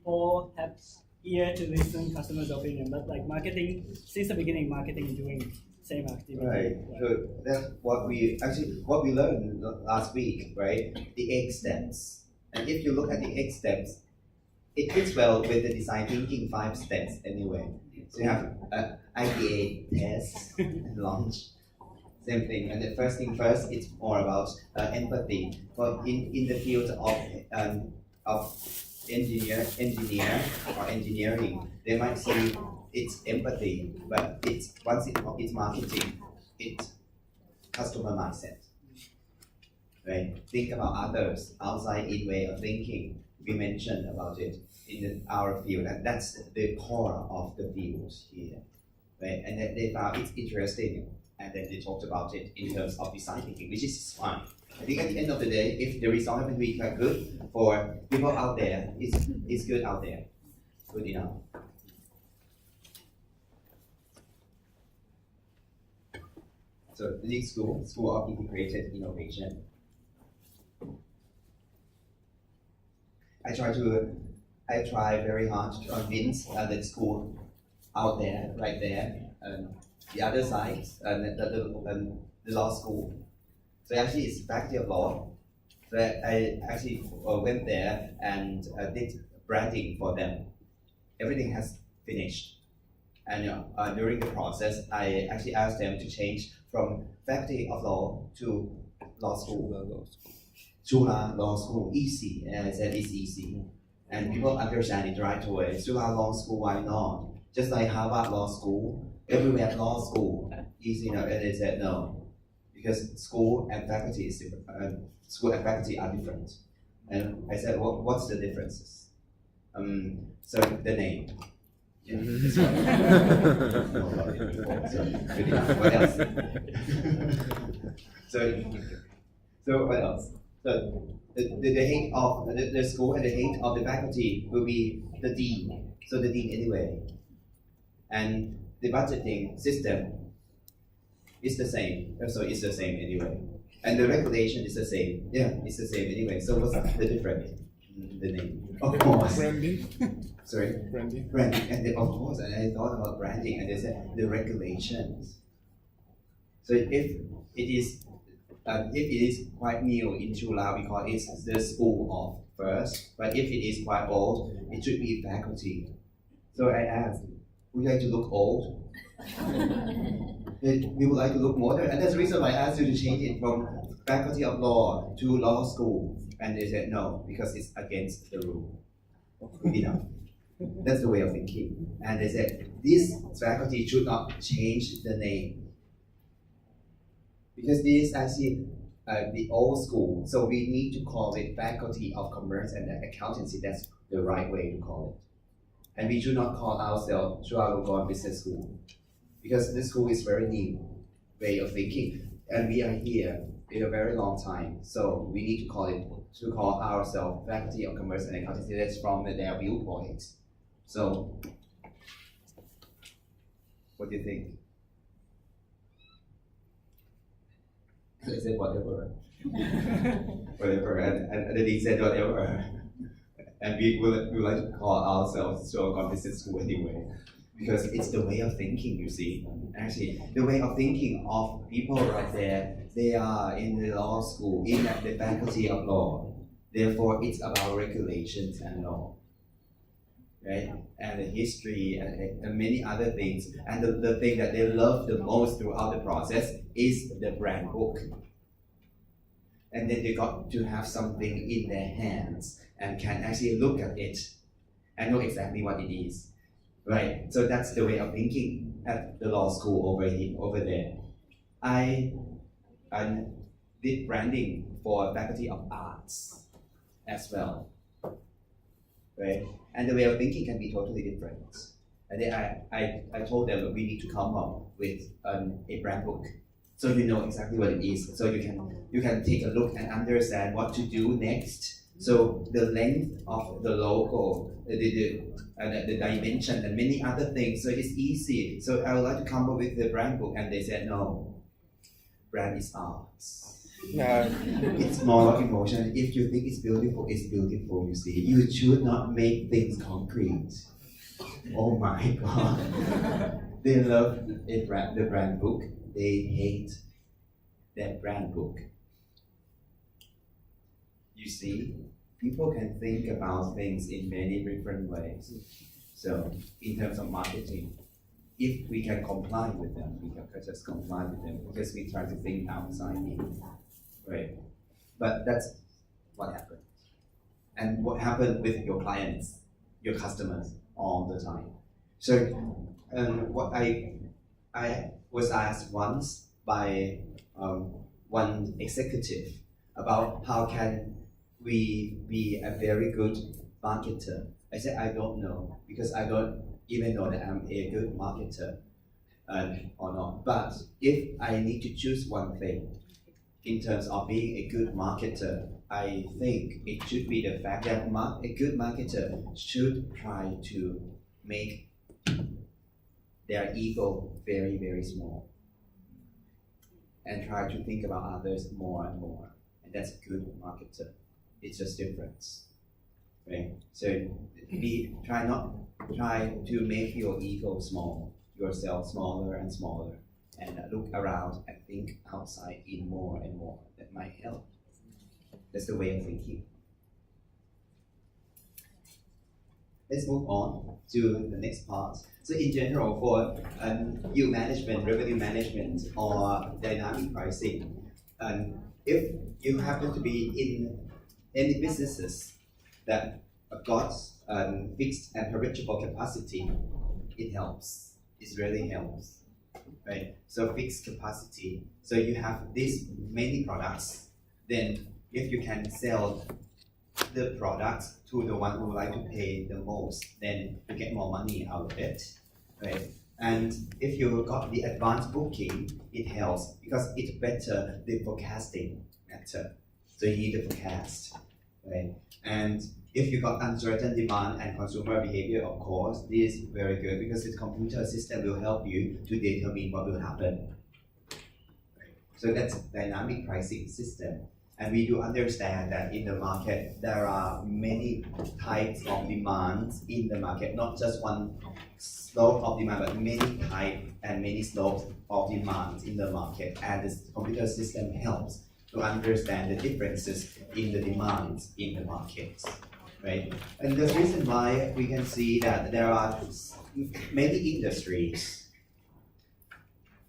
all have ear to listen customers' opinion, but like marketing, since the beginning, marketing is doing same activity. Right. So that's what we learned last week, right? The 8 steps. And if you look at the 8 steps, it fits well with the design thinking 5 steps anyway. So you have idea, test, and launch. Same thing. And the first thing first, it's more about empathy. But in the field of engineering, they might say it's empathy, but it's marketing, it's customer mindset. Right? Think about others outside in way of thinking. We mentioned about it in our field, and that's the core of the field here. Right? And then they found it's interesting, and then they talked about it in terms of design thinking, which is fine. I think at the end of the day, if the result of the week are good for people out there, it's good out there. Good enough. So the next School of Integrated Innovation. I try very hard to convince the school out there, right there, the other side, the law school. So actually, it's Faculty of Law. So I actually went there and did branding for them. Everything has finished, and during the process, I actually asked them to change from Faculty of Law to Law School. Chula Law School, easy. And I said it's easy, and people understand it right away. Chula Law School, why not? Just like Harvard Law School, everywhere law school, easy enough. And they said no, because school and faculty is different. School and faculty are different. And I said, what's the differences? So the name. Yeah, that's right. What else? So what else? So the head of the school and the head of the faculty will be the dean. So the dean anyway. And the budgeting system is the same. So it's the same anyway. And the regulation is the same. Yeah, it's the same anyway. So what's the difference? The name. Of course. Branding. Sorry? Branding. Branding. And of course, and I thought about branding, and they said the regulations. So if it is quite new in Chula, we call it the school of first. But if it is quite old, it should be faculty. So I asked, would you like to look old? We would like to look modern, and that's the reason why I asked you to change it from Faculty of Law to Law School. And they said no, because it's against the rule. Good enough. That's the way of thinking. And they said this faculty should not change the name, because this is actually the old school. So we need to call it Faculty of Commerce and Accountancy. That's the right way to call it. And we should not call ourselves Chulalongkorn Business School, because this school is very new way of thinking, and we are here in a very long time. So we need to call ourselves Faculty of Commerce and Accountancy. That's from their viewpoint. So, what do you think? I said whatever. Whatever, and the dean said whatever. And we would like to call ourselves Chulalongkorn Business School anyway, because it's the way of thinking, you see. Actually, the way of thinking of people right there, they are in the law school, in the Faculty of Law. Therefore, it's about regulations and law, right? And the history and many other things. And the thing that they love the most throughout the process is the brand book. And then they got to have something in their hands and can actually look at it and know exactly what it is, right? So that's the way of thinking at the law school over there. I did branding for Faculty of Arts as well, right? And the way of thinking can be totally different. And then I told them that we need to come up with a brand book, so you know exactly what it is. So you can take a look and understand what to do next. So the length of the logo, the dimension, and many other things. So it's easy. So I would like to come up with the brand book, and they said no. Brand is arts. It's more of emotion. If you think it's beautiful, you see. You should not make things concrete. Oh my god. They love the brand book. They hate that brand book. You see, people can think about things in many different ways. So, in terms of marketing, if we can comply with them, we can just comply with them because we try to think outside in, right? But that's what happened. And what happened with your clients, your customers, all the time. So, what I was asked once by one executive about how can we be a very good marketer. I said I don't know because I don't even know that I'm a good marketer or not. But if I need to choose one thing in terms of being a good marketer, I think it should be the fact that a good marketer should try to make their ego very, very small and try to think about others more and more. And that's a good marketer. It's just difference. Right? So try to make your ego small, yourself smaller and smaller, and look around and think outside in more and more. That might help. That's the way of thinking. Let's move on to the next part. So in general, for yield management, revenue management, or dynamic pricing, if you happen to be in any businesses that got fixed and perishable capacity, it helps. It really helps, right? So fixed capacity. So you have these many products. Then if you can sell the products to the one who would like to pay the most, then you get more money out of it, right? And if you got the advanced booking, it helps because it's better the forecasting method. So you need to forecast, right? And if you got uncertain demand and consumer behavior, of course, this is very good because the computer system will help you to determine what will happen. Right? So that's dynamic pricing system. And we do understand that in the market, there are many types of demands in the market, not just one slope of demand, but many types and many slopes of demands in the market. And the computer system helps to understand the differences in the demands in the market, right? And the reason why we can see that there are many industries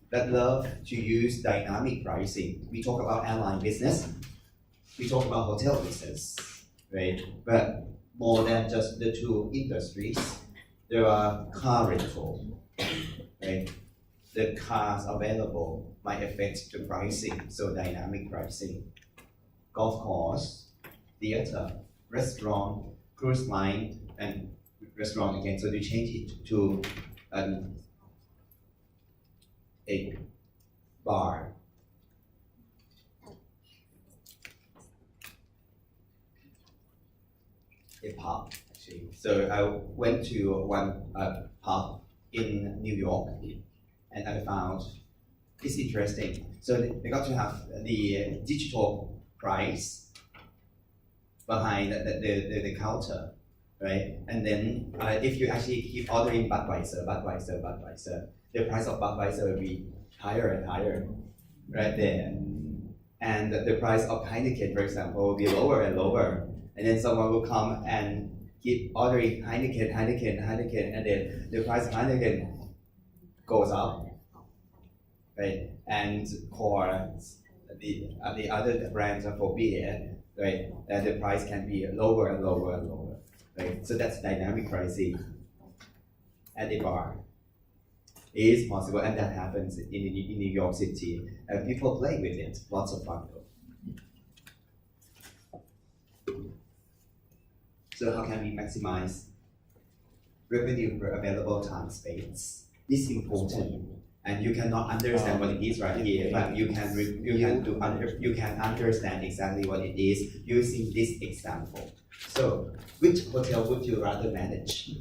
that love to use dynamic pricing. We talk about airline business, we talk about hotel business, right? But more than just the two industries, there are car rental, right? The cars available might affect the pricing, so dynamic pricing. Golf course, theater, restaurant, cruise line, and restaurant again. So they change it to a bar. A pub, actually. So I went to one pub in New York, and I found it's interesting. So they got to have the digital price behind the counter, right? And then if you actually keep ordering Budweiser, the price of Budweiser will be higher and higher, right there. And the price of Heineken, for example, will be lower and lower. And then someone will come and keep ordering Heineken, and then the price of Heineken goes up, right? And for the other brands for beer, right, the price can be lower and lower and lower, right? So that's dynamic pricing at a bar. It is possible, and that happens in New York City, and people play with it. Lots of fun. So how can we maximize revenue per available time space? It's important, and you cannot understand what it is right here, but you can understand exactly what it is using this example. So, which hotel would you rather manage?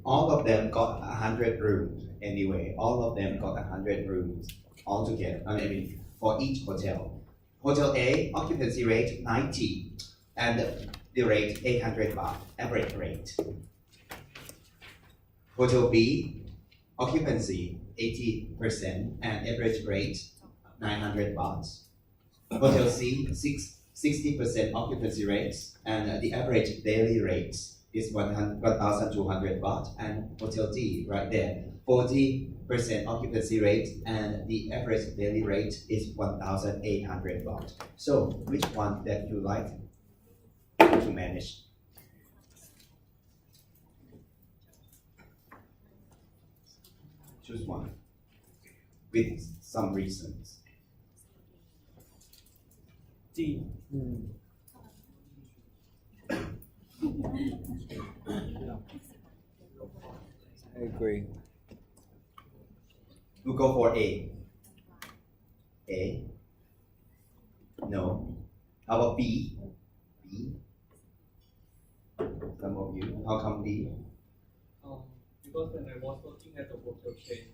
All of them got 100 rooms anyway. All of them got 100 rooms altogether. I mean, for each hotel. Hotel A, occupancy rate 90, and the rate 800 baht, average rate. Hotel B, occupancy 80% and average rate 900 baht. Hotel C, 60% occupancy rates and the average daily rate is 1,200 baht. And Hotel D, right there, 40% occupancy rate and the average daily rate is 1,800 baht. So which one that you like to manage? Choose one with some reasons. D. I agree. We'll go for A. A? No. How about B? B? Some of you. How come B? Because when I was working at the hotel chain,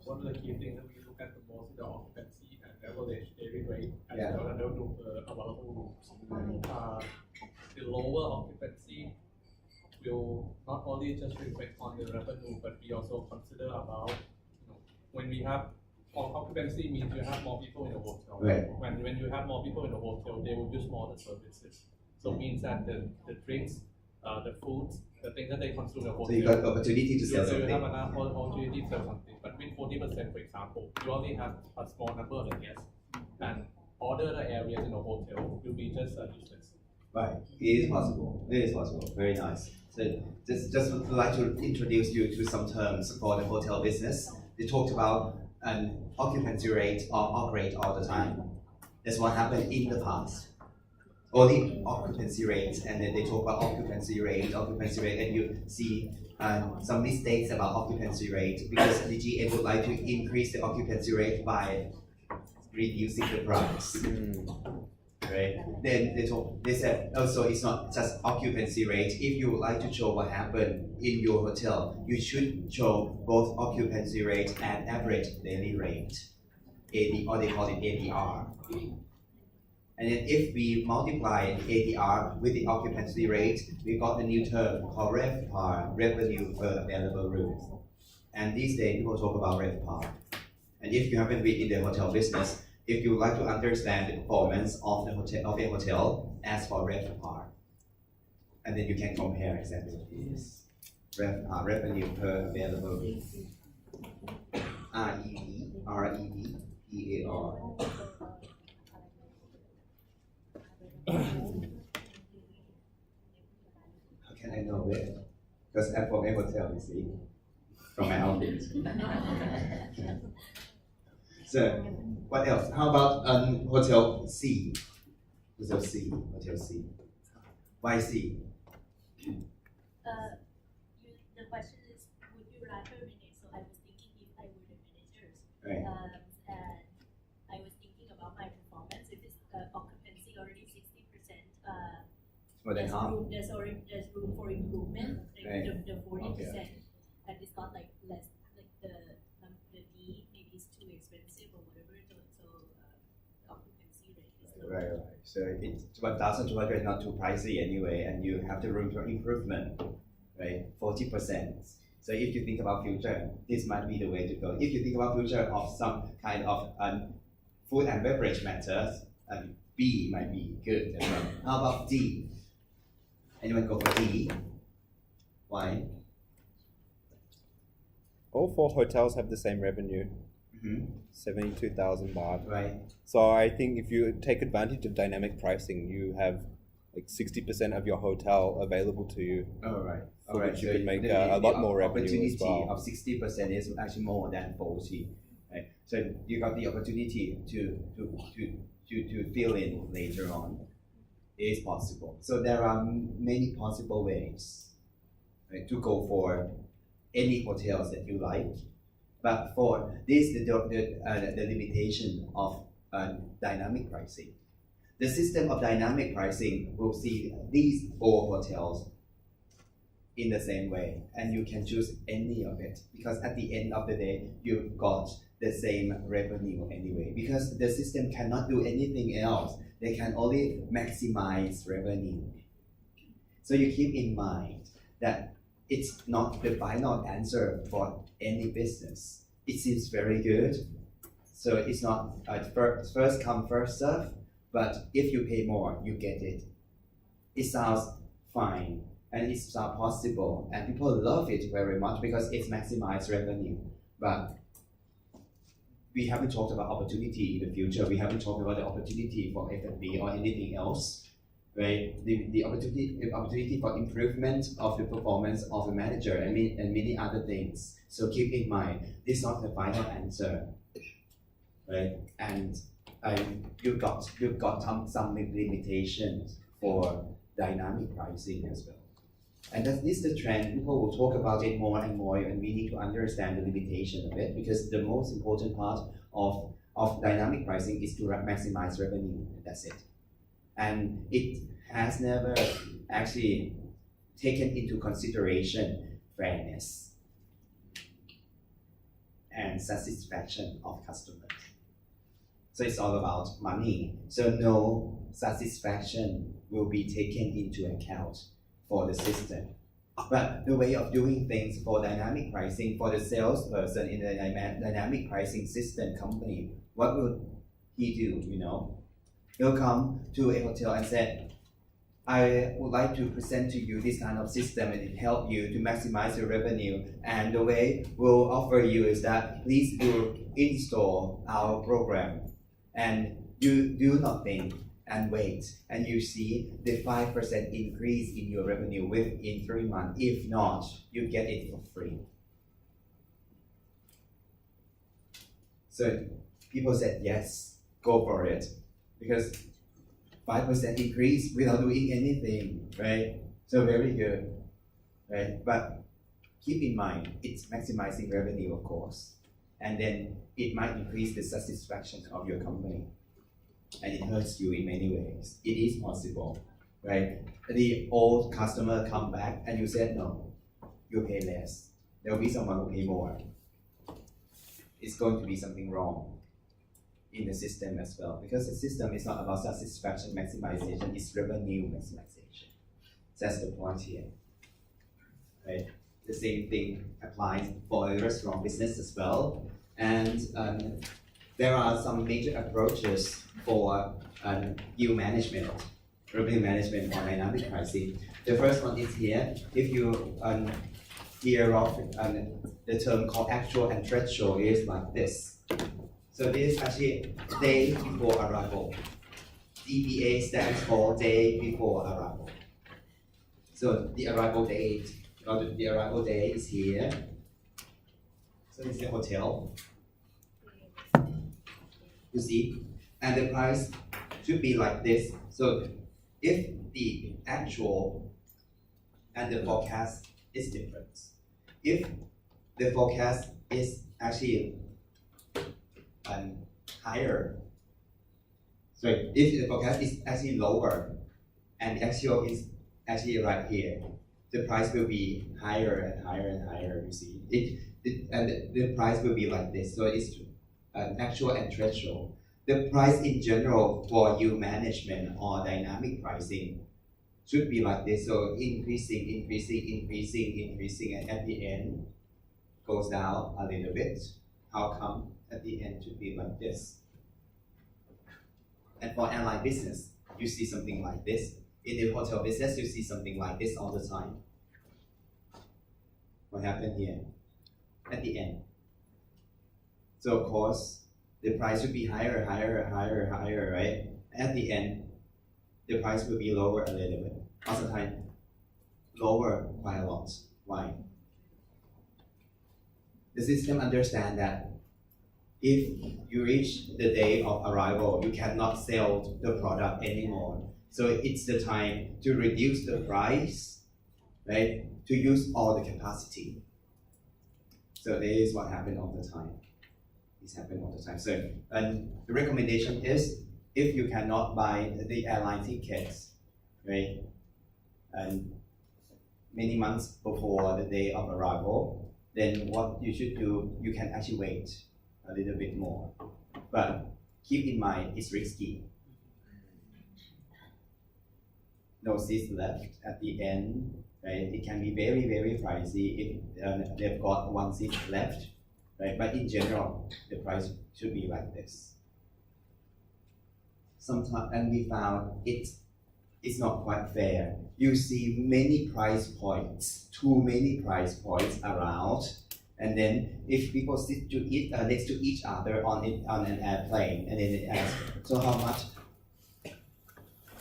one of the key things that we look at the most is the occupancy and average daily rate as Yeah. well as the available rooms. The lower occupancy will not only just reflect on the revenue, but we also consider about, when we have occupancy means you have more people in the hotel. Right. When you have more people in the hotel, they will use more of the services. So it means that the drinks, the foods, the things that they consume in the hotel. So you got opportunity to sell So you have something. enough opportunity to sell something, but with 40%, for example, you only have a small number of guests, and all the other areas in the hotel will be just useless. Right. It is possible. It is possible. Very nice. So just would like to introduce you to some terms for the hotel business. They talked about an occupancy rate or OC rate all the time. That's what happened in the past. Only occupancy rate, and then they talk about occupancy rate, and you see some mistakes about occupancy rate because the GM would like to increase the occupancy rate by reducing the price. Right? Then they said also it's not just occupancy rate. If you would like to show what happened in your hotel, you should show both occupancy rate and average daily rate, AD, or they call it ADR. And then if we multiply the ADR with the occupancy rate, we got a new term called RevPAR, revenue per available room. And these days people talk about RevPAR. And if you haven't been in the hotel business, if you would like to understand the performance of a hotel, ask for RevPAR. And then you can compare exactly what it is. RevPAR, revenue per available room. RevPAR. How can I know it? Because I'm from a hotel, you see, from my office. So, what else? How about Hotel C? Hotel C. Why C? The question is, would you rather manage? So I was thinking if I were the managers, Right. and I was thinking about my performance. If it's occupancy already 60%, More than half. there's room for improvement. Like Right. the 40%, Okay. and it's not like less. Like the D maybe is too expensive or whatever. So occupancy rate is low. Right. So it's 1,200 is not too pricey anyway, and you have the room for improvement, right? 40%. So if you think about future, this might be the way to go. If you think about future of some kind of food and beverage matters, B might be good as well. How about D? Anyone go for D? Why? All four hotels have the same revenue, Mm-hmm. 72,000 baht. Right. So I think if you take advantage of dynamic pricing, you have like 60% of your hotel available to you. All right. For which you can make a lot more revenue as well. Opportunity of 60% is actually more than 40. Right. So you got the opportunity to fill in later on. It is possible. So there are many possible ways, right, to go for any hotels that you like. But for this, the limitation of dynamic pricing. The system of dynamic pricing will see these four hotels in the same way, and you can choose any of it because at the end of the day, you've got the same revenue anyway, because the system cannot do anything else. They can only maximize revenue. So you keep in mind that it's not the final answer for any business. It seems very good. So it's not first come, first serve, but if you pay more, you get it. It sounds fine and it sounds possible, and people love it very much because it's maximized revenue. But we haven't talked about opportunity in the future. We haven't talked about the opportunity for F&B or anything else, right? The opportunity for improvement of the performance of the manager and many other things. So keep in mind, this is not the final answer, right? And you've got some limitations for dynamic pricing as well. And this is the trend. People will talk about it more and more, and we need to understand the limitation of it, because the most important part of dynamic pricing is to maximize revenue. That's it. And it has never actually taken into consideration fairness and satisfaction of customers. So it's all about money. So no satisfaction will be taken into account for the system. But the way of doing things for dynamic pricing, for the salesperson in the dynamic pricing system company, what would he do, He'll come to a hotel and say, I would like to present to you this kind of system, and it help you to maximize your revenue. And the way we'll offer you is that please do install our program, and you do nothing and wait, and you see the 5% increase in your revenue within 3 months. If not, you get it for free. So people said yes, go for it, because 5% increase without doing anything, right? So very good, right? But keep in mind, it's maximizing revenue, of course, and then it might increase the satisfaction of your company, and it hurts you in many ways. It is possible, right? The old customer come back and you said no, you pay less. There will be someone who pay more. It's going to be something wrong in the system as well, because the system is not about satisfaction maximization, it's revenue maximization. That's the point here, right? The same thing applies for the restaurant business as well. And there are some major approaches for yield management, revenue management, or dynamic pricing. The first one is here. If you hear of the term called actual and threshold, is like this. So this is actually day before arrival. DBA stands for day before arrival. So the arrival date, or the arrival day is here. So this is the hotel. You see, and the price should be like this. So if the actual and the forecast is different, if the forecast is actually higher, sorry, if the forecast is actually lower and the actual is actually right here, the price will be higher and higher and higher. You see, and the price will be like this. So it's actual and threshold. The price in general for yield management or dynamic pricing should be like this. So increasing, and at the end goes down a little bit. How come at the end should be like this? And for airline business, you see something like this. In the hotel business, you see something like this all the time. What happened here? At the end. So of course, the price should be higher, right? At the end, the price will be lower a little bit. Also time, lower by a lot. Why? The system understands that if you reach the day of arrival, you cannot sell the product anymore. So it's the time to reduce the price, right? To use all the capacity. So this is what happened all the time. It's happened all the time. So, and the recommendation is, if you cannot buy the airline tickets, right, and many months before the day of arrival, then what you should do, you can actually wait a little bit more. But keep in mind, it's risky. No seats left at the end, right? It can be very, very pricey if they've got one seat left, right? But in general, the price should be like this. Sometimes, and we found it's not quite fair. You see many price points, too many price points around, and then if people sit to eat next to each other on an airplane, and then they ask, so how much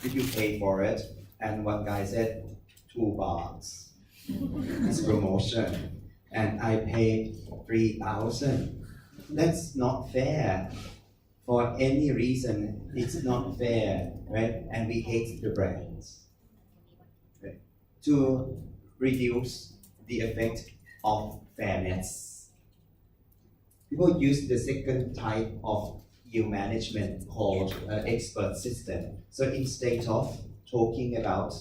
did you pay for it? And one guy said, $2. It's promotion, and I paid 3,000. That's not fair. For any reason, it's not fair, right? And we hate the brands. Right? To reduce the effect of fairness, people use the second type of yield management called expert system. So instead of talking about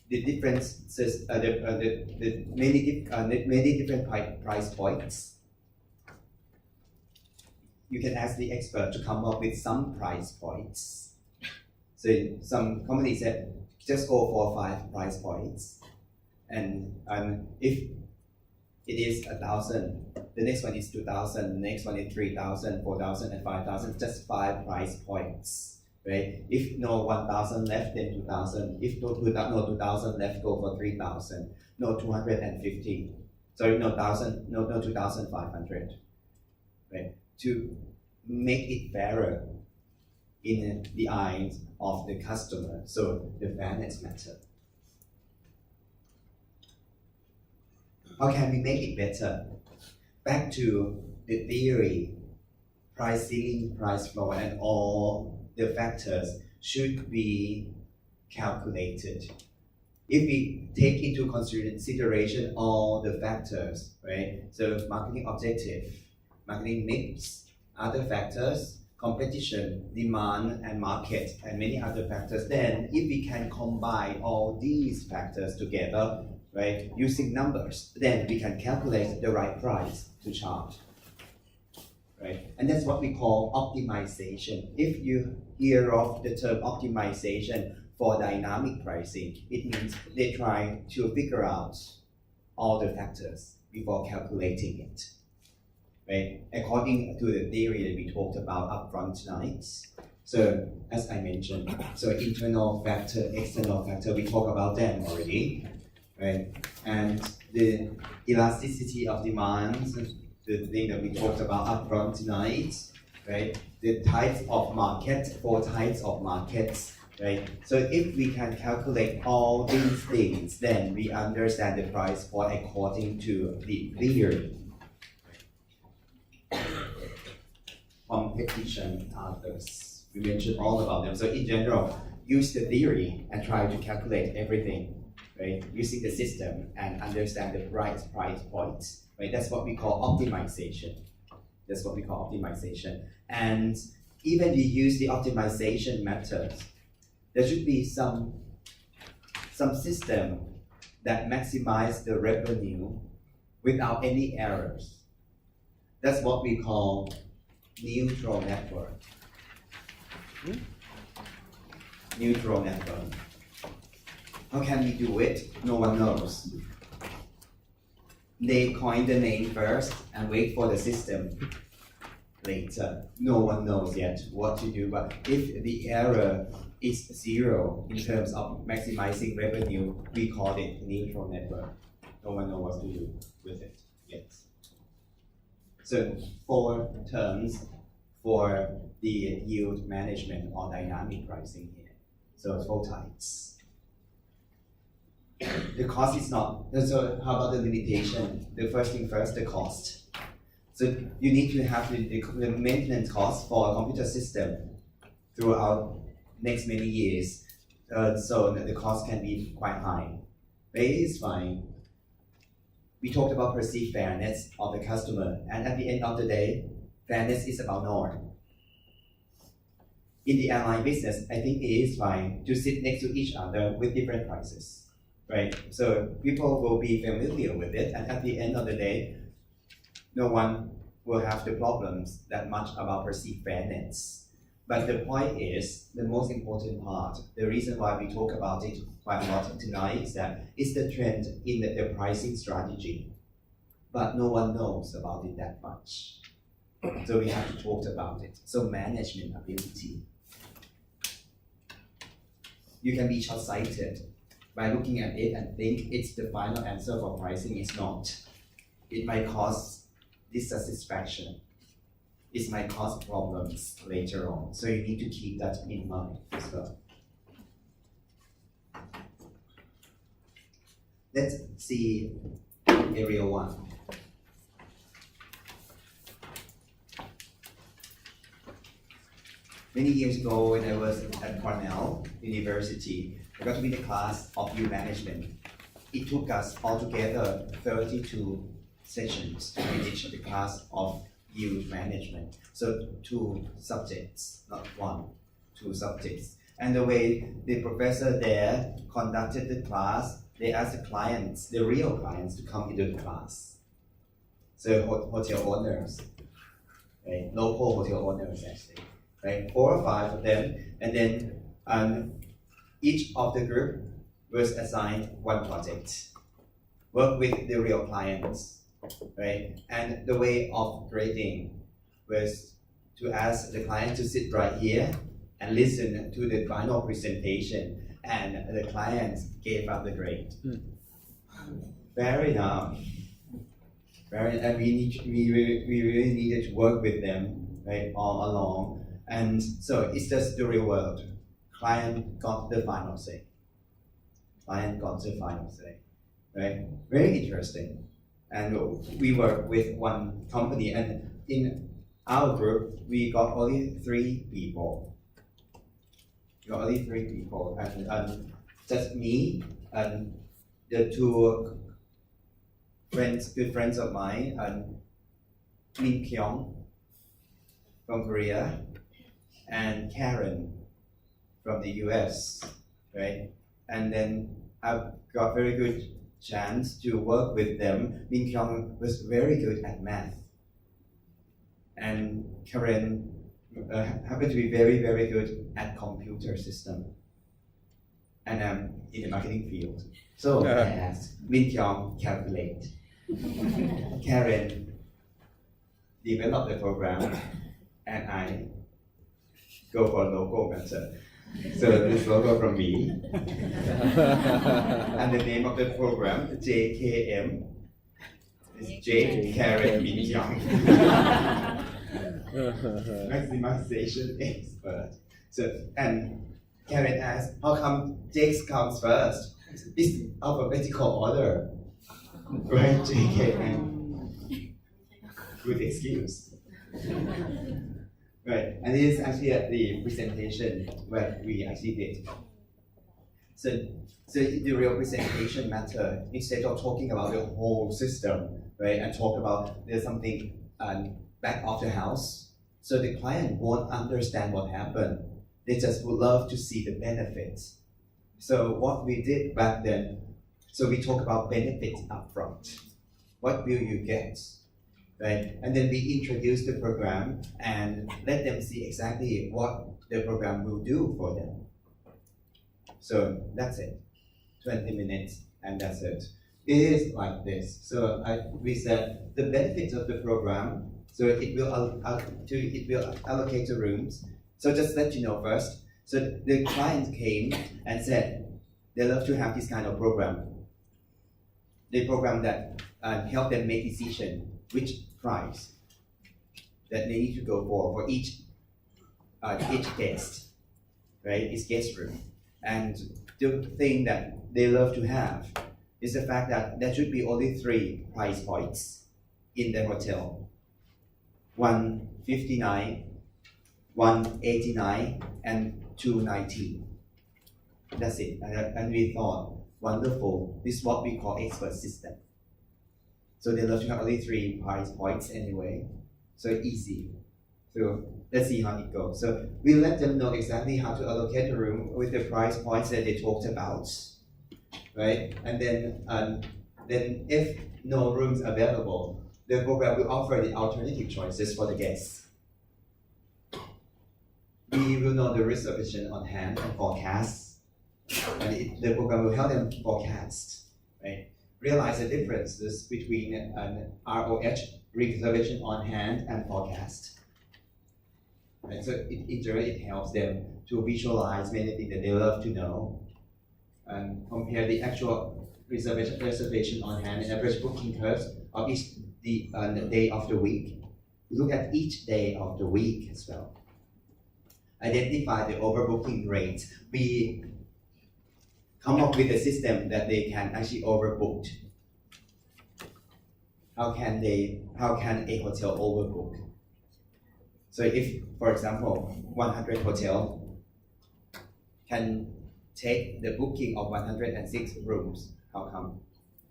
the differences, the many different price points, you can ask the expert to come up with some price points. So some companies said, just go for 5 price points. And if it is 1,000, the next one is 2,000, the next one is 3,000, 4,000, and 5,000, just 5 price points, right? If no 1,000 left, then 2,000. If no 2,000 left, go for 3,000. No 250. Sorry, no 2,500, right? To make it fairer in the eyes of the customer. So the fairness matter. How can we make it better? Back to the theory, price ceiling, price floor, and all the factors should be calculated. If we take into consideration all the factors, right? So marketing objective, marketing mix, other factors, competition, demand, and market, and many other factors, then if we can combine all these factors together, right, using numbers, then we can calculate the right price to charge, right? And that's what we call optimization. If you hear of the term optimization for dynamic pricing, it means they try to figure out all the factors before calculating it, right? According to the theory that we talked about upfront tonight. So as I mentioned, so internal factor, external factor, we talked about them already, right? And the elasticity of demand, the thing that we talked about upfront tonight, right? The types of markets, 4 types of markets, right? So if we can calculate all these things, then we understand the price point according to the theory. Competition, others, we mentioned all about them. So in general, use the theory and try to calculate everything, right? Using the system and understand the right price points, right? That's what we call optimization. That's what we call optimization. And even we use the optimization methods, there should be some system that maximize the revenue without any errors. That's what we call neutral network. Neutral network. How can we do it? No one knows. They coin the name first and wait for the system later. No one knows yet what to do, but if the error is 0 in terms of maximizing revenue, we call it neutral network. No one knows what to do with it yet. So 4 terms for the yield management or dynamic pricing here. So 4 types. The cost is not, so how about the limitation? The first thing first, the cost. So you need to have the maintenance cost for a computer system throughout next many years. So the cost can be quite high. But it is fine. We talked about perceived fairness of the customer, and at the end of the day, fairness is about norm. In the airline business, I think it is fine to sit next to each other with different prices, right? So people will be familiar with it, and at the end of the day, no one will have the problems that much about perceived fairness. But the point is, the most important part, the reason why we talk about it quite a lot tonight is that it's the trend in the pricing strategy. But no one knows about it that much. So we have to talk about it. So management ability. You can be short-sighted by looking at it and think it's the final answer for pricing. It's not. It might cause dissatisfaction. It might cause problems later on. So you need to keep that in mind as well. Let's see area 1. Many years ago, when I was at Cornell University, I got to be in the class of youth management. It took us altogether 32 sessions to finish the class of youth management. So 2 subjects, not 1, 2 subjects. And the way the professor there conducted the class, they asked the clients, the real clients, to come into the class. So hotel owners, right? Local hotel owners actually. Right, 4 or 5 of them, and then each of the group was assigned 1 project. Work with the real clients, right? And the way of grading was to ask the client to sit right here and listen to the final presentation, and the clients gave up the grade. Fair enough. And we really needed to work with them, right, all along. And so it's just the real world. Client got the final say. Client got the final say, right? Very interesting. And we work with one company, and in our group, we got only 3 people. And just me and the 2 good friends of mine, and Min Kyung from Korea, and Karen from the US, right? And then I've got very good chance to work with them. Min Kyung was very good at math, and Karen happened to be very, very good at computer system. And I'm in the marketing field. So I asked Min Kyung calculate. Karen developed the program, and I go for logo method. So this logo from me. And the name of the program, JKM, is Jake Karen Min Kyung. Maximization expert. So, and Karen asked, how come Jake comes first? It's alphabetical order. Right, JKM. Good excuse. Right, and this is actually the presentation where we actually did. So the real presentation matter, instead of talking about the whole system, right, and talk about there's something back of the house, so the client won't understand what happened. They just would love to see the benefits. So what we did back then, so we talk about benefits upfront. What will you get? Right? And then we introduce the program and let them see exactly what the program will do for them. So that's it. 20 minutes and that's it. It is like this. So we said the benefits of the program. So it will allocate the rooms. So just let you know first. So the client came and said they love to have this kind of program. The program that help them make decision which price that they need to go for each guest, right? It's guest room. And the thing that they love to have is the fact that there should be only 3 price points in the hotel. 159, 189, and 219. That's it. And we thought, wonderful, this is what we call expert system. So they love to have only 3 price points anyway. So easy. So let's see how it goes. So we let them know exactly how to allocate the room with the price points that they talked about, right? And then if no rooms available, the program will offer the alternative choices for the guests. We will know the reservation on hand and forecast, and the program will help them forecast, right? Realize the differences between an ROH, reservation on hand, and forecast. Right? So it helps them to visualize many things that they love to know, and compare the actual reservation on hand and average booking curves of each the day of the week. Look at each day of the week as well. Identify the overbooking rate. We come up with a system that they can actually overbook. How can a hotel overbook? So if, for example, 100 hotel can take the booking of 106 rooms, how come?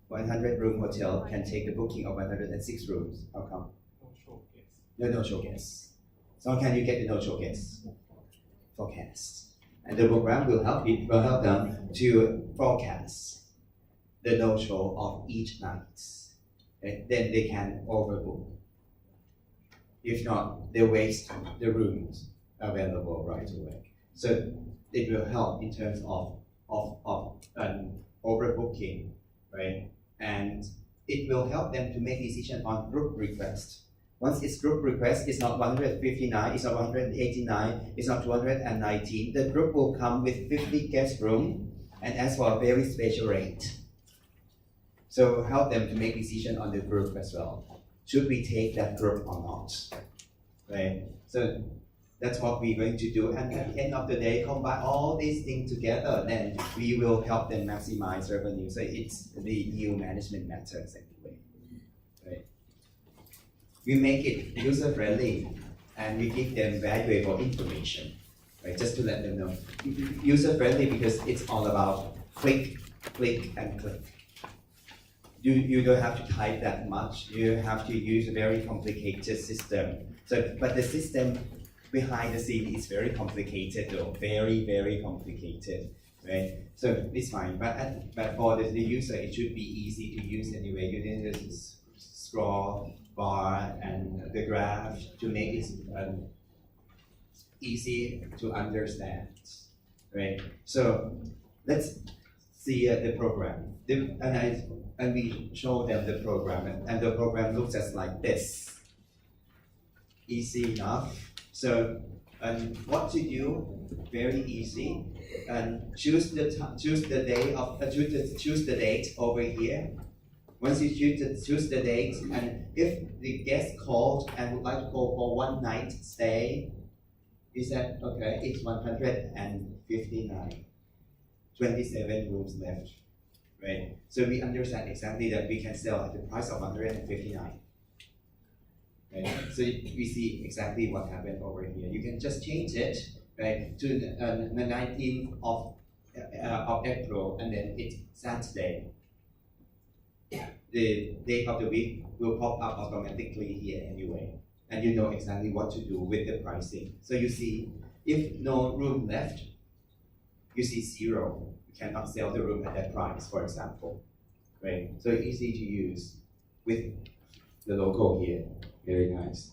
100 room hotel can take the booking of 106 rooms, how come? No showcase. No show guests. So how can you get the no show guests? Forecast. And the program will help them to forecast the no show of each night. Okay? Then they can overbook. If not, they waste the rooms available right away. So it will help in terms of overbooking, right? And it will help them to make decision on group request. Once it's group request, it's not 159, it's not 189, it's not 219. The group will come with 50 guest room and ask for a very special rate. So help them to make decision on the group as well. Should we take that group or not? Right? So that's what we're going to do. And at the end of the day, combine all these things together, then we will help them maximize revenue. So it's the yield management methods anyway. Right? We make it user-friendly and we give them valuable information, right? Just to let them know. User-friendly because it's all about click, click, and click. You don't have to type that much. You have to use a very complicated system. So, but the system behind the scene is very complicated though, very, very complicated, right? So it's fine, but for the user, it should be easy to use anyway. You need to scroll bar and the graph to make it easy to understand, right? So let's see the program. And we show them the program, and the program looks just like this. Easy enough. So what to do? Very easy. And choose the date over here. Once you choose the date, and if the guest called and would like to go for one night stay, is that okay? It's 159. 27 rooms left, right? So we understand exactly that we can sell at the price of 159. Right? So we see exactly what happened over here. You can just change it, right, to the 19th of April, and then it's Saturday. The day of the week will pop up automatically here anyway, and you know exactly what to do with the pricing. So you see, if no room left, you see 0. You cannot sell the room at that price, for example, right? So easy to use with the logo here. Very nice.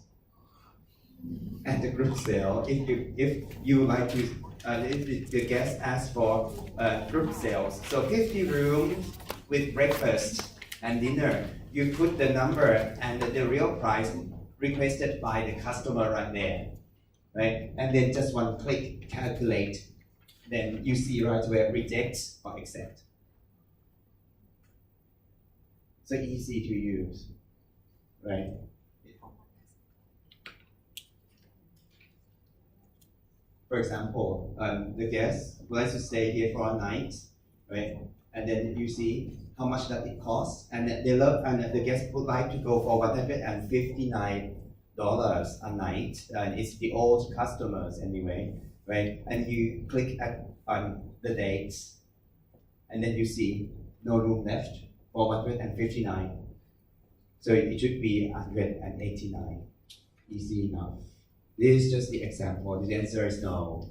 And the group sale, if you like to, if the guest asks for group sales, so 50 rooms with breakfast and dinner, you put the number and the real price requested by the customer right there, right? And then just one click, calculate, then you see right away reject or accept. So easy to use, right? For example, the guest would like to stay here for a night, right? And then you see how much that it costs, and the guest would like to go for $159 a night, and it's the old customers anyway, right? And you click on the dates, and then you see no room left for 159. So it should be 189. Easy enough. This is just the example. The answer is no.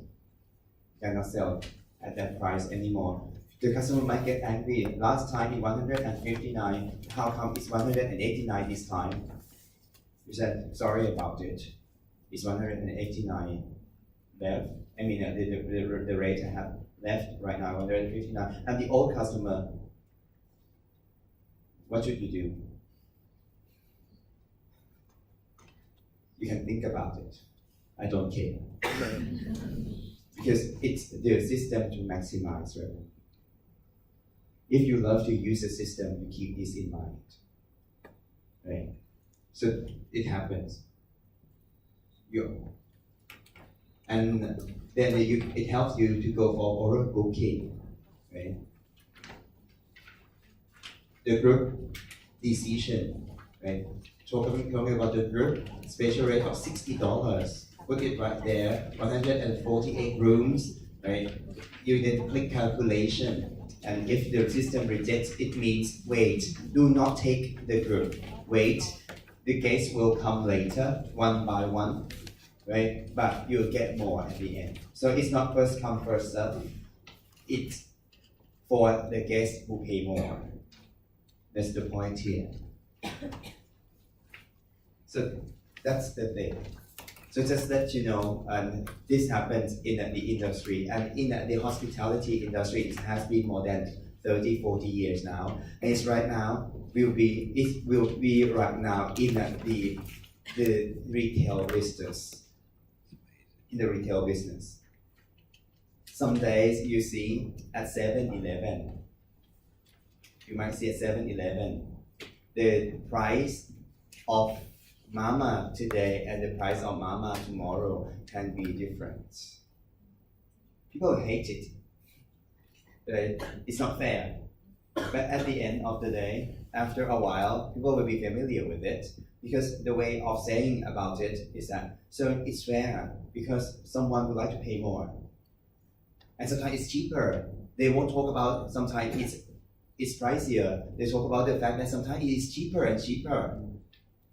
Cannot sell at that price anymore. The customer might get angry. Last time it 159. How come it's 189 this time? You said sorry about it. It's 189 left. I mean, the rate I have left right now 159. And the old customer, what should you do? You can think about it. I don't care. Because it's the system to maximize revenue. If you love to use the system, you keep this in mind. Right? So it happens. And then it helps you to go for overbooking. Right? The group decision. Right? Talking about the group, special rate of $60. Put it right there, 148 rooms, right? You then click calculation, and if the system rejects, it means wait, do not take the group. Wait, the guests will come later, one by one, right? But you'll get more at the end. So it's not first come, first serve. It's for the guests who pay more. That's the point here. So that's the thing. So just let you know, this happens in the industry, and in the hospitality industry, it has been more than 30, 40 years now. And it will be right now in the retail business. In the retail business. Some days you see at 7-Eleven, you might see at 7-Eleven, the price of Mama today and the price of Mama tomorrow can be different. People hate it. Right? It's not fair. But at the end of the day, after a while, people will be familiar with it because the way of saying about it is that, so it's fair because someone would like to pay more. And sometimes it's cheaper. They won't talk about sometimes it's pricier. They talk about the fact that sometimes it is cheaper and cheaper.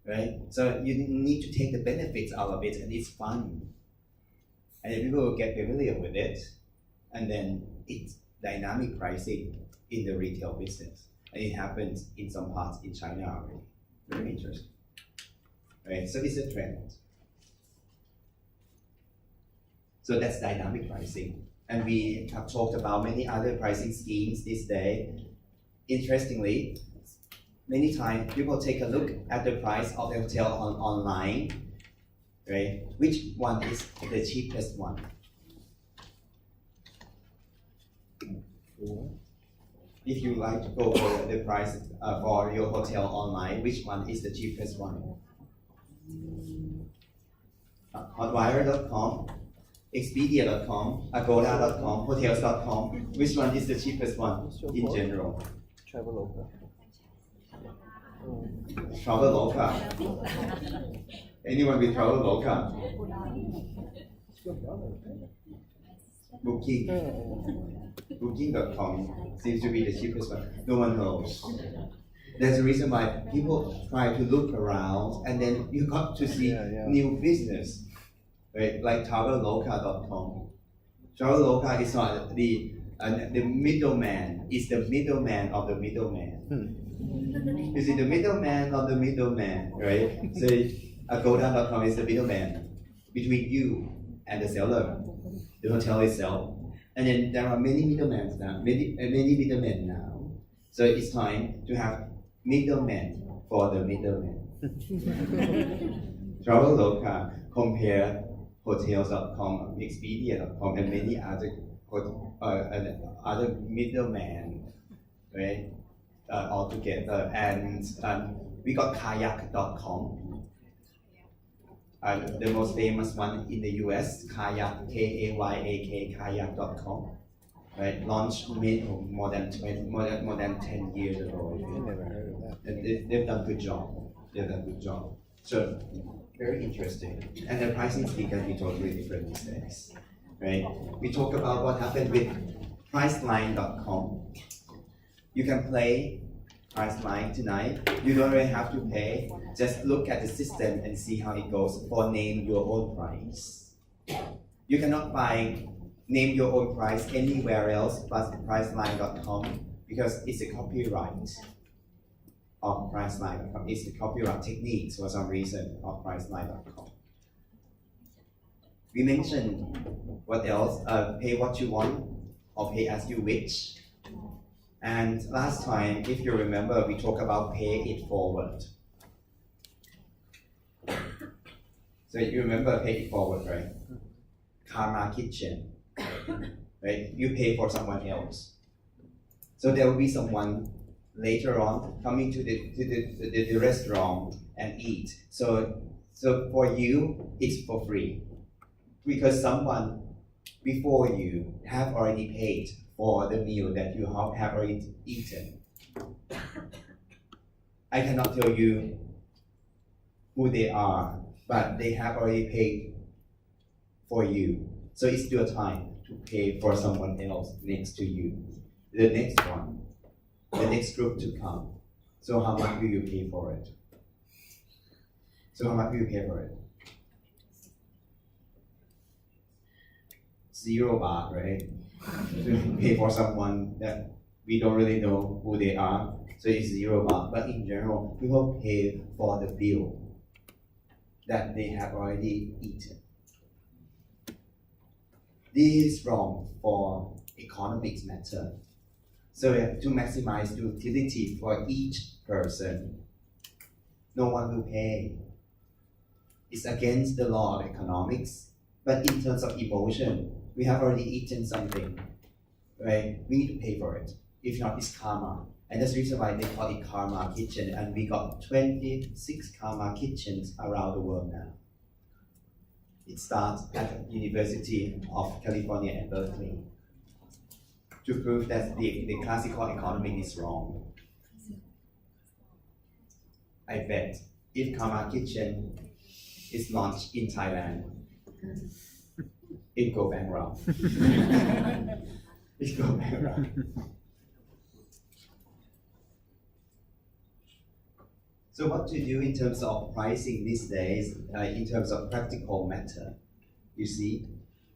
Right? So you need to take the benefits out of it, and it's fun. And then people will get familiar with it, and then it's dynamic pricing in the retail business. And it happens in some parts in China already. Very interesting. Right? So it's a trend. So that's dynamic pricing. And we have talked about many other pricing schemes this day. Interestingly, many times people take a look at the price of the hotel online, right? Which one is the cheapest one? If you like to go for the price for your hotel online, which one is the cheapest one? Hotwire.com, Expedia.com, Agoda.com, Hotels.com. Which one is the cheapest one in general? Traveloka. Traveloka. Anyone with Traveloka? Booking.com seems to be the cheapest one. No one knows. That's the reason why people try to look around, and then you got to see new business, right? Like Traveloka.com. Traveloka is not the middleman. It's the middleman of the middleman. You see, the middleman of the middleman, right? So Agoda.com is the middleman between you and the seller, the hotel itself. And then there are many middlemen now, many middlemen now. So it's time to have middlemen for the middlemen. Traveloka compare Hotels.com, Expedia.com, and many other middlemen, right? All together, and we got Kayak.com, the most famous one in the US, Kayak, K-A-Y-A-K, Kayak.com, right? Launched more than 10 years ago. I never heard of that. And they've done good job. So very interesting, and the pricing scheme can be totally different these days, right? We talk about what happened with Priceline.com. You can play Priceline tonight. You don't really have to pay. Just look at the system and see how it goes for name your own price. You cannot buy name your own price anywhere else but Priceline.com because it's a copyright. of Priceline.com. It's the copyright techniques for some reason of Priceline.com. We mentioned what else? Pay what you want or pay as you wish. And last time, if you remember, we talked about pay it forward. So you remember pay it forward, right? Karma Kitchen, right? You pay for someone else. So there will be someone later on coming to the restaurant and eat. So for you, it's for free. Because someone before you have already paid for the meal that you have already eaten. I cannot tell you who they are, but they have already paid for you. So it's your time to pay for someone else next to you. The next one, the next group to come. So how much will you pay for it? $0, right? To pay for someone that we don't really know who they are, so it's $0. But in general, people pay for the bill that they have already eaten. This is wrong for economics matter. So to maximize the utility for each person, no one will pay. It's against the law of economics, but in terms of emotion, we have already eaten something, right? We need to pay for it. If not, it's karma. And that's the reason why they call it Karma Kitchen. And we got 26 Karma Kitchens around the world now. It starts at the University of California at Berkeley to prove that the classical economy is wrong. I bet if Karma Kitchen is launched in Thailand, it go bankrupt. It go bankrupt. So what to do in terms of pricing these days, in terms of practical matter? You see,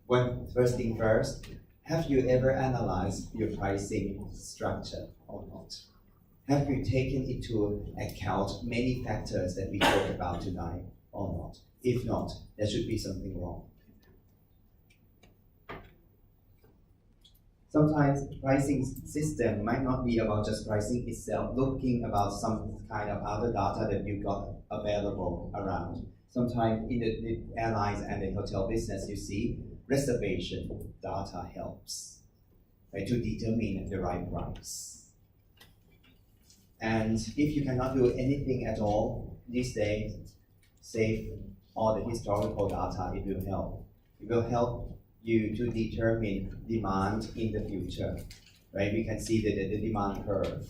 first thing first, have you ever analyzed your pricing structure or not? Have you taken into account many factors that we talked about tonight or not? If not, there should be something wrong. Sometimes pricing system might not be about just pricing itself, looking about some kind of other data that you got available around. Sometimes in the airlines and the hotel business, you see reservation data helps, right, to determine the right price. And if you cannot do anything at all these days, save all the historical data, it will help. It will help you to determine demand in the future, right? We can see the demand curve,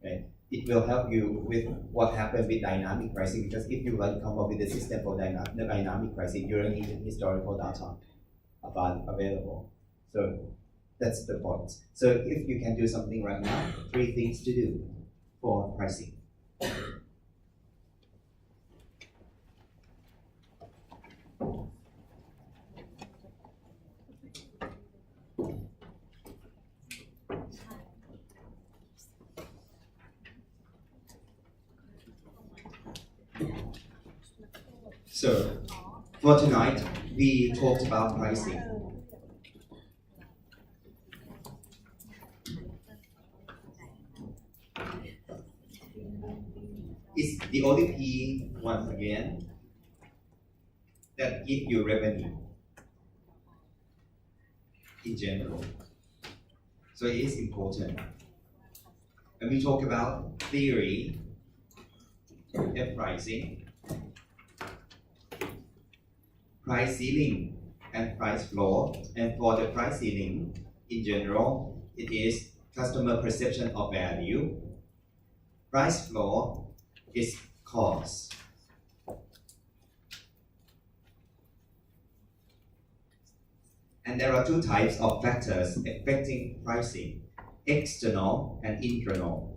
right? It will help you with what happened with dynamic pricing, because if you like come up with a system for dynamic pricing, you don't need historical data available. So that's the point. So if you can do something right now, 3 things to do for pricing. So, for tonight, we talked about pricing. It's the ODP, once again, that gives you revenue in general. So it is important. And we talk about theory and pricing, price ceiling and price floor. And for the price ceiling, in general, it is customer perception of value. Price floor is cost. And there are 2 types of factors affecting pricing, external and internal.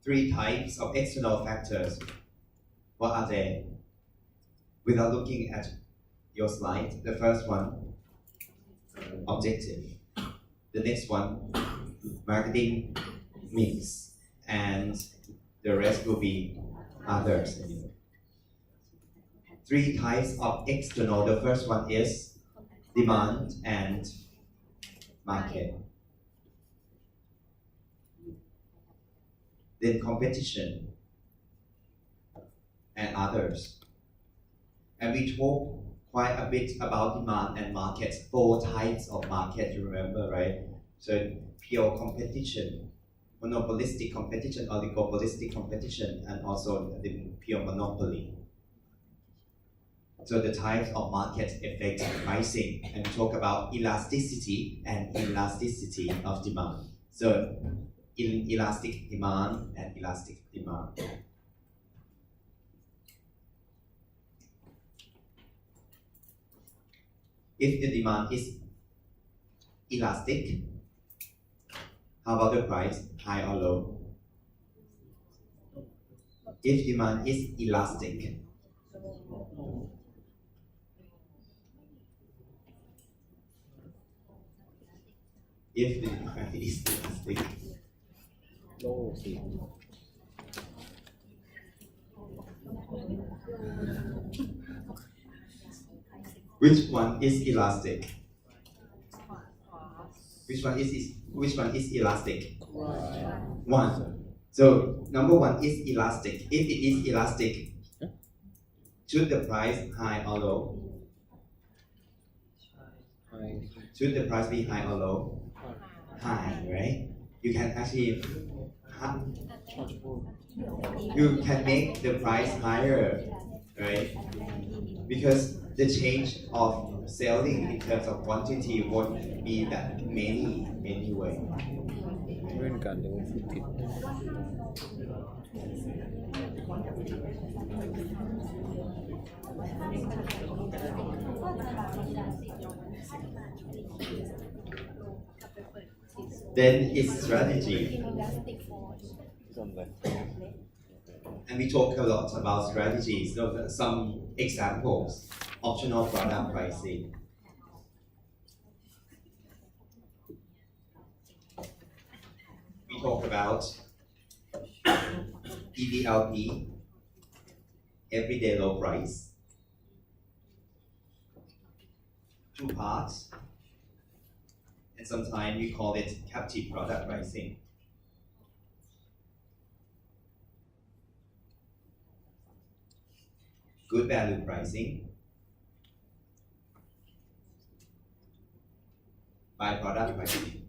Three types of external factors. What are they? without looking at your slide. The first one, objective. The next one, marketing mix, and the rest will be others. 3 types of external. The first one is demand and market. Then competition and others. And we talk quite a bit about demand and markets, 4 types of market, you remember, right? So pure competition, monopolistic competition, oligopolistic competition, and also the pure monopoly. So the types of markets affect pricing, and we talk about elasticity and elasticity of demand. So inelastic demand and elastic demand. If the demand is elastic, how about the price, high or low? If demand is elastic, if the demand is elastic, low. which one is elastic? Which one is elastic? One. So number 1 is elastic. If it is elastic, should the price high or low? Should the price be high or low? High, right? You can actually you can make the price higher, right? Because the change of selling in terms of quantity won't be that many anyway. เรื่องการเดินผิด Then it's strategy. somewhere. And we talk a lot about strategies. So some examples: optional product pricing, we talk about EDLP, everyday low price, 2 parts, and sometimes we call it captive product pricing. Good value pricing, by product pricing,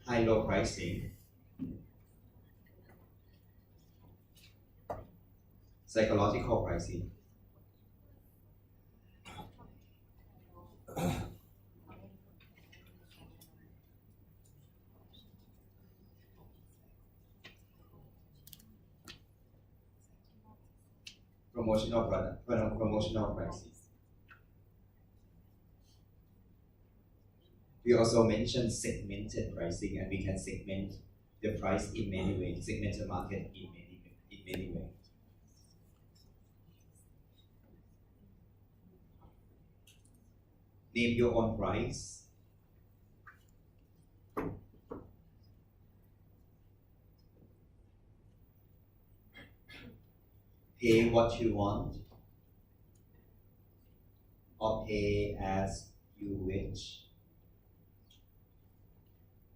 high-low pricing, psychological pricing. Promotional pricing. We also mentioned segmented pricing, and we can segment the price in many ways, segment the market in many ways. Name your own price. Pay what you want, or pay as you wish.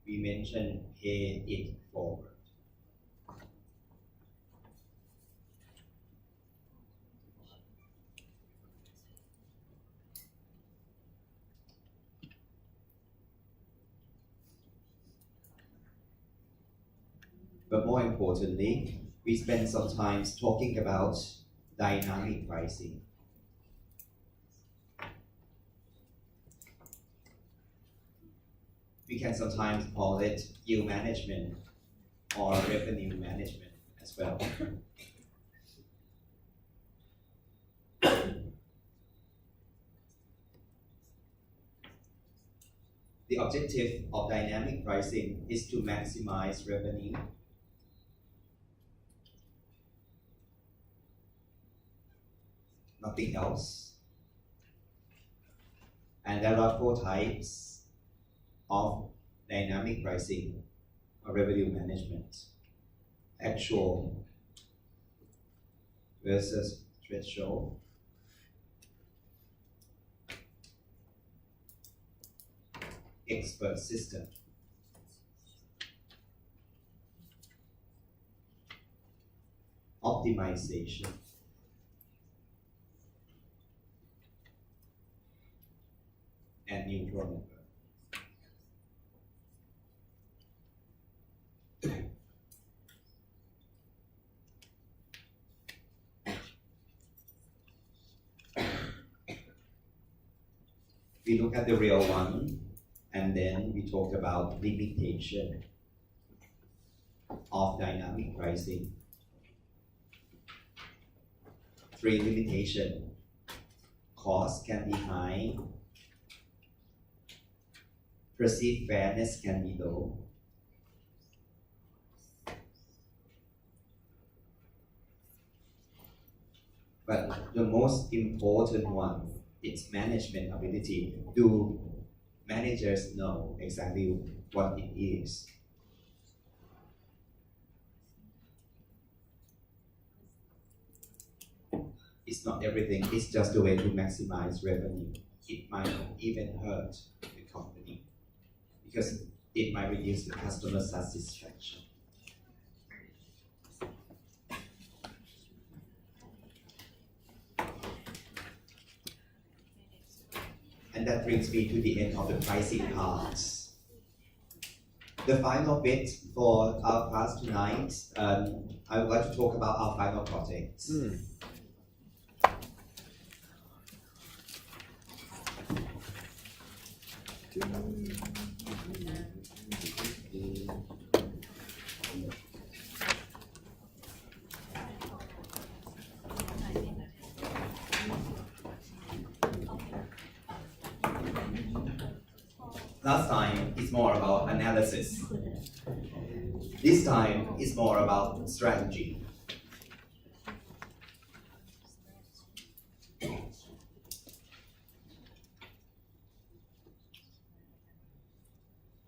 We mentioned pay it forward. But more importantly, we spend some time talking about dynamic pricing. We can sometimes call it yield management or revenue management as well. The objective of dynamic pricing is to maximize revenue nothing else. And there are 4 types of dynamic pricing or revenue management: actual versus threshold, expert system, optimization, and neutral network. We look at the real one, and then we talk about limitation of dynamic pricing. 3 limitation: cost can be high, perceived fairness can be low, but the most important one is management ability. Do managers know exactly what it is? It's not everything, it's just a way to maximize revenue. It might even hurt the company because it might reduce the customer satisfaction. And that brings me to the end of the pricing part. The final bit for our class tonight, I would like to talk about our final project. Last time it's more about analysis. This time it's more about strategy.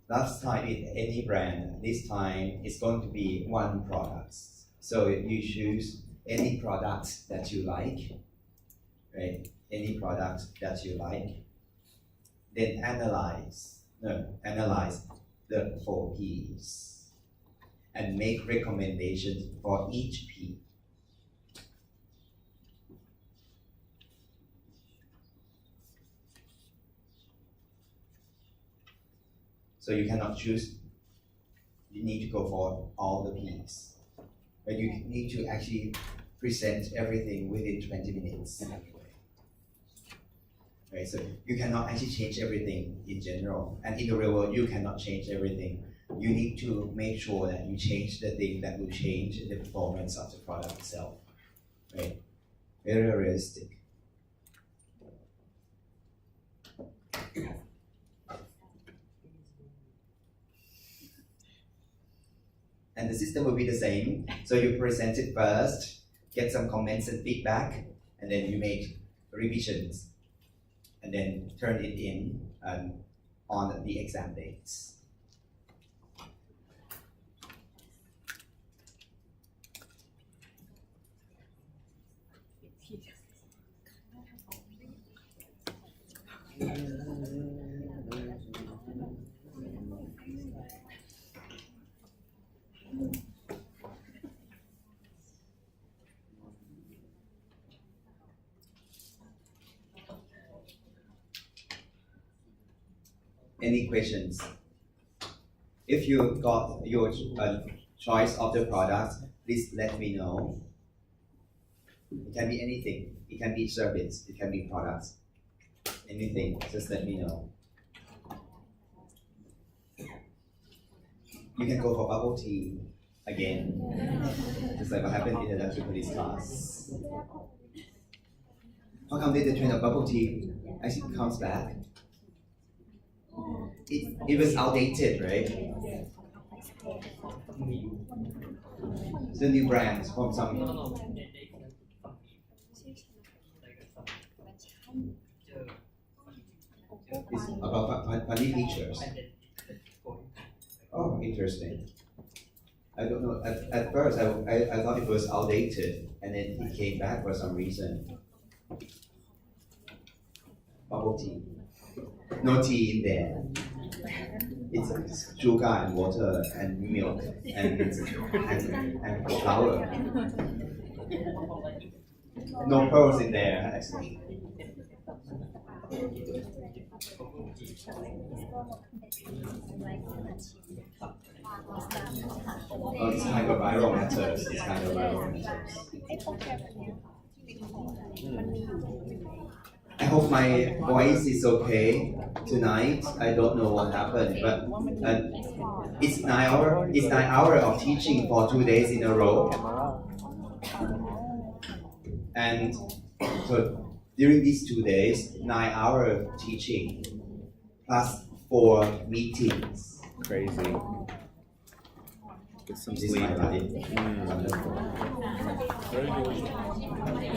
Last time in any brand, this time it's going to be one product. So you choose any product that you like, right? Any product that you like. Then analyze the 4 P's and make recommendations for each P. So you cannot choose, you need to go for all the P's. But you need to actually present everything within 20 minutes. Right, so you cannot actually change everything in general, and in the real world you cannot change everything. You need to make sure that you change the thing that will change the performance of the product itself. Right? Very realistic. And the system will be the same. So you present it first, get some comments and feedback, and then you make revisions. And then turn it in on the exam dates. Any questions? If you got your choice of the product, please let me know. It can be anything. It can be service. It can be products. Anything. Just let me know. You can go for bubble tea again, just like what happened in the Dutch police class. How come the trend of bubble tea actually comes back? It was outdated, right? The new brands from some. No. It's about funny pictures. and it going. Oh, interesting. I don't know. At first, I thought it was outdated, and then it came back for some reason. Bubble tea. No tea in there. It's sugar and water and milk and flour. No pearls in there, actually. Oh, it's kind of viral matters. It's kind of viral matters. I hope my voice is okay tonight. I don't know what happened, but it's 9 hours. It's 9 hours of teaching for 2 days in a row. And so during these 2 days, 9 hours of teaching plus 4 meetings. Crazy. Get some This is sleep. my life. Mm. Wonderful. Very good.